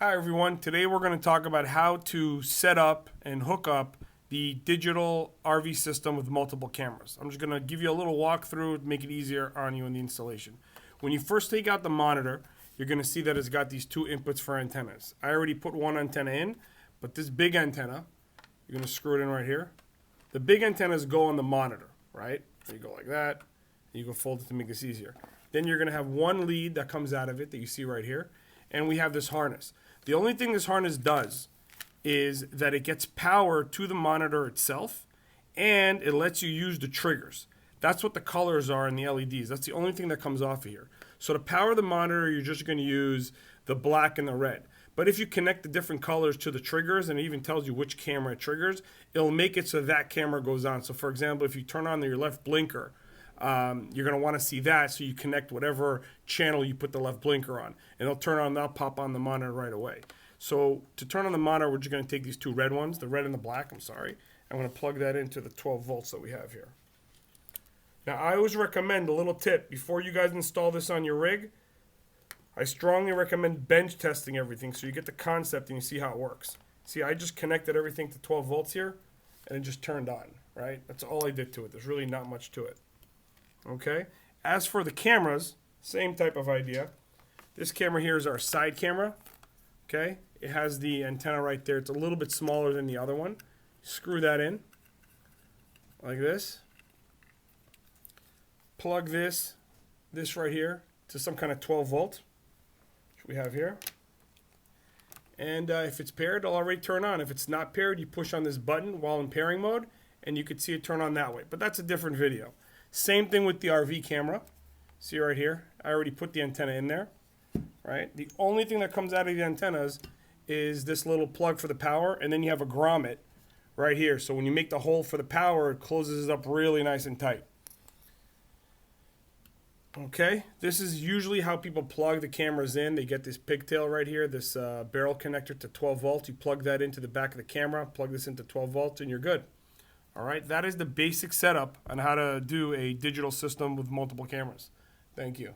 Hi everyone, today we're going to talk about how to set up and hook up the digital RV system with multiple cameras. I'm just going to give you a little walkthrough to make it easier on you in the installation. When you first take out the monitor, you're going to see that it's got these two inputs for antennas. I already put one antenna in, but this big antenna, you're going to screw it in right here. The big antennas go on the monitor, right? So you go like that, and you go fold it to make this easier. Then you're going to have one lead that comes out of it that you see right here, and we have this harness. The only thing this harness does is that it gets power to the monitor itself, and it lets you use the triggers. That's what the colors are in the LEDs. That's the only thing that comes off of here. So to power the monitor, you're just going to use the black and the red. But if you connect the different colors to the triggers, and it even tells you which camera it triggers, it'll make it so that camera goes on. So for example, if you turn on your left blinker, you're going to want to see that, so you connect whatever channel you put the left blinker on. And it'll turn on, that'll pop on the monitor right away. So to turn on the monitor, we're just going to take these two red ones, the red and the black, I'm sorry. I'm going to plug that into the 12 volts that we have here. Now I always recommend a little tip, before you guys install this on your rig, I strongly recommend bench testing everything so you get the concept and you see how it works. See, I just connected everything to 12 volts here and it just turned on, right? That's all I did to it. There's really not much to it. Okay, as for the cameras, same type of idea. This camera here is our side camera. Okay, it has the antenna right there. It's a little bit smaller than the other one. Screw that in like this. Plug this right here to some kind of 12 volt, which we have here. And if it's paired, it'll already turn on. If it's not paired, you push on this button while in pairing mode, and you can see it turn on that way. But that's a different video. Same thing with the RV camera. See right here, I already put the antenna in there, right? The only thing that comes out of the antennas is this little plug for the power, and then you have a grommet right here. So when you make the hole for the power, it closes it up really nice and tight. Okay, this is usually how people plug the cameras in. They get this pigtail right here, this barrel connector to 12 volts. You plug that into the back of the camera, plug this into 12 volts, and you're good. All right, that is the basic setup on how to do a digital system with multiple cameras. Thank you.